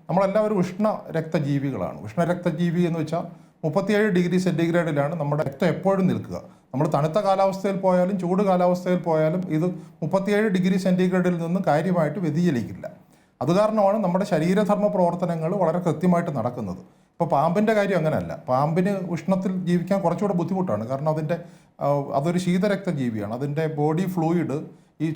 നമ്മളെല്ലാവരും ഉഷ്ണരക്തജീവികളാണ്. ഉഷ്ണരക്തജീവി എന്ന് വെച്ചാൽ 37 ഡിഗ്രി സെൻറ്റിഗ്രേഡിലാണ് നമ്മുടെ രക്തം എപ്പോഴും നിൽക്കുക. നമ്മൾ തണുത്ത കാലാവസ്ഥയിൽ പോയാലും ചൂട് കാലാവസ്ഥയിൽ പോയാലും ഇത് 37 ഡിഗ്രി സെൻറ്റിഗ്രേഡിൽ നിന്ന് കാര്യമായിട്ട് വ്യതിചലിക്കില്ല. അത് കാരണമാണ് നമ്മുടെ ശരീരധർമ്മ പ്രവർത്തനങ്ങൾ വളരെ കൃത്യമായിട്ട് നടക്കുന്നത്. ഇപ്പോൾ പാമ്പിൻ്റെ കാര്യം അങ്ങനെയല്ല. പാമ്പിന് ഉഷ്ണത്തിൽ ജീവിക്കാൻ കുറച്ചുകൂടെ ബുദ്ധിമുട്ടാണ്. കാരണം അതൊരു ശീതരക്തജീവിയാണ്. അതിൻ്റെ ബോഡി ഫ്ലൂയിഡ് ഈ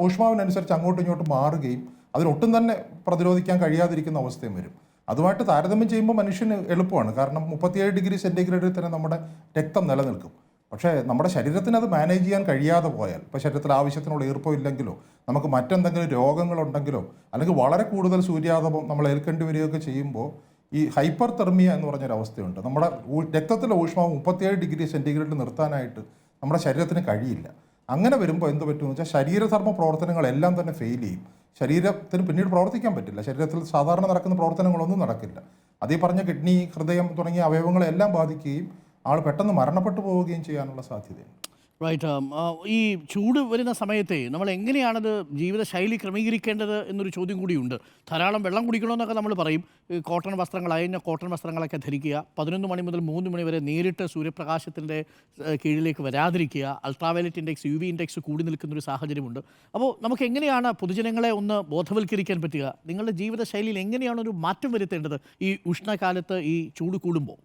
ഊഷ്മാവിനനുസരിച്ച് അങ്ങോട്ടും ഇങ്ങോട്ടും മാറുകയും അതിനൊട്ടും തന്നെ പ്രതിരോധിക്കാൻ കഴിയാതിരിക്കുന്ന അവസ്ഥയും വരും. അതുമായിട്ട് താരതമ്യം ചെയ്യുമ്പോൾ മനുഷ്യന് എളുപ്പമാണ്. കാരണം 37 ഡിഗ്രി സെൻറ്റിഗ്രേഡിൽ തന്നെ നമ്മുടെ രക്തം നിലനിൽക്കും. പക്ഷേ നമ്മുടെ ശരീരത്തിന് അത് മാനേജ് ചെയ്യാൻ കഴിയാതെ പോയാൽ, ഇപ്പോൾ ശരീരത്തിൽ ആവശ്യത്തിനുള്ള ഈർപ്പം ഇല്ലെങ്കിലോ നമുക്ക് മറ്റെന്തെങ്കിലും രോഗങ്ങളുണ്ടെങ്കിലോ അല്ലെങ്കിൽ വളരെ കൂടുതൽ സൂര്യാതപം നമ്മൾ ഏൽക്കേണ്ടി വരികയൊക്കെ ചെയ്യുമ്പോൾ ഈ ഹൈപ്പർ തെർമിയ എന്ന് പറഞ്ഞൊരവസ്ഥയുണ്ട്. നമ്മുടെ രക്തത്തിലെ ഊഷ്മാവ് 37 ഡിഗ്രി സെൻറ്റിഗ്രേഡിൽ നിർത്താനായിട്ട് നമ്മുടെ ശരീരത്തിന് കഴിയില്ല. അങ്ങനെ വരുമ്പോൾ എന്ത് പറ്റുമെന്ന് വെച്ചാൽ ശരീരധർമ്മ പ്രവർത്തനങ്ങളെല്ലാം തന്നെ ഫെയിൽ ചെയ്യും. ശരീരത്തിന് പിന്നീട് പ്രവർത്തിക്കാൻ പറ്റില്ല. ശരീരത്തിൽ സാധാരണ നടക്കുന്ന പ്രവർത്തനങ്ങളൊന്നും നടക്കില്ല. അതീ പറഞ്ഞ കിഡ്നി, ഹൃദയം തുടങ്ങിയ അവയവങ്ങളെല്ലാം ബാധിക്കുകയും ആൾ പെട്ടെന്ന് മരണപ്പെട്ടു പോവുകയും ചെയ്യാനുള്ള സാധ്യതയുണ്ട്. റൈറ്റ്. ഈ ചൂട് വരുന്ന സമയത്തെ നമ്മൾ എങ്ങനെയാണത് ജീവിതശൈലി ക്രമീകരിക്കേണ്ടത് എന്നൊരു ചോദ്യം കൂടിയുണ്ട്. ധാരാളം വെള്ളം കുടിക്കണമെന്നൊക്കെ നമ്മൾ പറയും. കോട്ടൺ വസ്ത്രങ്ങൾ, അയഞ്ഞ കോട്ടൺ വസ്ത്രങ്ങളൊക്കെ ധരിക്കുക, 11 മണി മുതൽ 3 മണി വരെ നേരിട്ട് സൂര്യപ്രകാശത്തിൻ്റെ കീഴിലേക്ക് വരാതിരിക്കുക, അൾട്രാവയലറ്റ് ഇൻഡെക്സ്, UV ഇൻഡെക്സ് കൂടി നിൽക്കുന്നൊരു സാഹചര്യമുണ്ട്. അപ്പോൾ നമുക്ക് എങ്ങനെയാണ് പൊതുജനങ്ങളെ ഒന്ന് ബോധവൽക്കരിക്കാൻ പറ്റുക? നിങ്ങളുടെ ജീവിതശൈലിയിൽ എങ്ങനെയാണ് ഒരു മാറ്റം വരുത്തേണ്ടത് ഈ ഉഷ്ണകാലത്ത് ഈ ചൂട് കൂടുമ്പോൾ?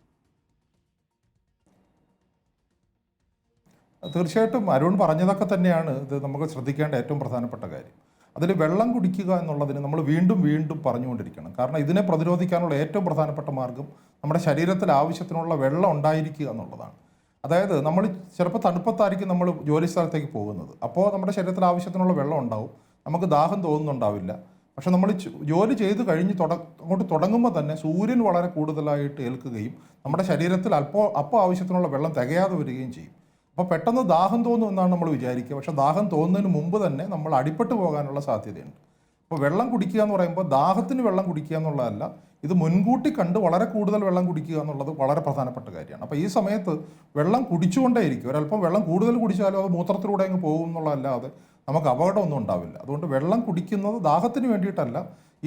തീർച്ചയായിട്ടും അരുൺ പറഞ്ഞതൊക്കെ തന്നെയാണ് ഇത് നമുക്ക് ശ്രദ്ധിക്കേണ്ട ഏറ്റവും പ്രധാനപ്പെട്ട കാര്യം. അതിൽ വെള്ളം കുടിക്കുക എന്നുള്ളതിന് നമ്മൾ വീണ്ടും വീണ്ടും പറഞ്ഞുകൊണ്ടിരിക്കണം. കാരണം ഇതിനെ പ്രതിരോധിക്കാനുള്ള ഏറ്റവും പ്രധാനപ്പെട്ട മാർഗ്ഗം നമ്മുടെ ശരീരത്തിൽ ആവശ്യത്തിനുള്ള വെള്ളം ഉണ്ടായിരിക്കുക എന്നുള്ളതാണ്. അതായത് നമ്മൾ ചിലപ്പോൾ തണുപ്പത്തായിരിക്കും നമ്മൾ ജോലി സ്ഥലത്തേക്ക് പോകുന്നത്. അപ്പോൾ നമ്മുടെ ശരീരത്തിൽ ആവശ്യത്തിനുള്ള വെള്ളം ഉണ്ടാവും, നമുക്ക് ദാഹം തോന്നുന്നുണ്ടാവില്ല. പക്ഷെ നമ്മൾ ജോലി ചെയ്ത് കഴിഞ്ഞ് അങ്ങോട്ട് തുടങ്ങുമ്പോൾ തന്നെ സൂര്യൻ വളരെ കൂടുതലായിട്ട് ഏൽക്കുകയും നമ്മുടെ ശരീരത്തിൽ അപ്പോൾ ആവശ്യത്തിനുള്ള വെള്ളം തികയാതെ വരികയും ചെയ്യും. അപ്പോൾ പെട്ടെന്ന് ദാഹം തോന്നും എന്നാണ് നമ്മൾ വിചാരിക്കുക. പക്ഷേ ദാഹം തോന്നുന്നതിന് മുമ്പ് തന്നെ നമ്മൾ അടിപ്പെട്ട് പോകാനുള്ള സാധ്യതയുണ്ട്. അപ്പോൾ വെള്ളം കുടിക്കുക എന്ന് പറയുമ്പോൾ ദാഹത്തിന് വെള്ളം കുടിക്കുക എന്നുള്ളതല്ല, ഇത് മുൻകൂട്ടി കണ്ട് വളരെ കൂടുതൽ വെള്ളം കുടിക്കുക എന്നുള്ളത് വളരെ പ്രധാനപ്പെട്ട കാര്യമാണ്. അപ്പോൾ ഈ സമയത്ത് വെള്ളം കുടിച്ചുകൊണ്ടേയിരിക്കും. ഒരല്പം വെള്ളം കൂടുതൽ കുടിച്ചാലും അത് മൂത്രത്തിലൂടെ അങ്ങ് പോകും എന്നുള്ളതല്ലാതെ നമുക്ക് അപകടമൊന്നും ഉണ്ടാവില്ല. അതുകൊണ്ട് വെള്ളം കുടിക്കുന്നത് ദാഹത്തിന് വേണ്ടിയിട്ടല്ല,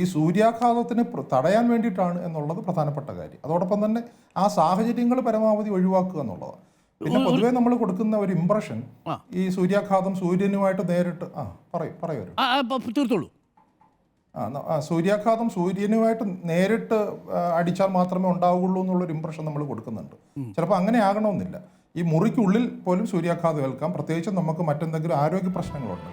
ഈ സൂര്യാഘാതത്തിന് തടയാൻ വേണ്ടിയിട്ടാണ് എന്നുള്ളത് പ്രധാനപ്പെട്ട കാര്യം. അതോടൊപ്പം തന്നെ ആ സാഹചര്യങ്ങൾ പരമാവധി ഒഴിവാക്കുക എന്നുള്ളതാണ്. പിന്നെ പൊതുവെ നമ്മൾ കൊടുക്കുന്ന ഒരു ഇംപ്രഷൻ ഈ സൂര്യാഘാതം സൂര്യനുമായിട്ട് നേരിട്ട് തീർത്തോളൂ. സൂര്യാഘാതം സൂര്യനുമായിട്ട് നേരിട്ട് അടിച്ചാൽ മാത്രമേ ഉണ്ടാവുകയുള്ളൂ എന്നുള്ളൊരു ഇംപ്രഷൻ നമ്മൾ കൊടുക്കുന്നുണ്ട്. ചിലപ്പോൾ അങ്ങനെ ആകണമെന്നില്ല. ഈ മുറിക്കുള്ളിൽ പോലും സൂര്യാഘാതം ഏൽക്കാം. പ്രത്യേകിച്ചും നമുക്ക് മറ്റെന്തെങ്കിലും ആരോഗ്യ പ്രശ്നങ്ങളുണ്ട്.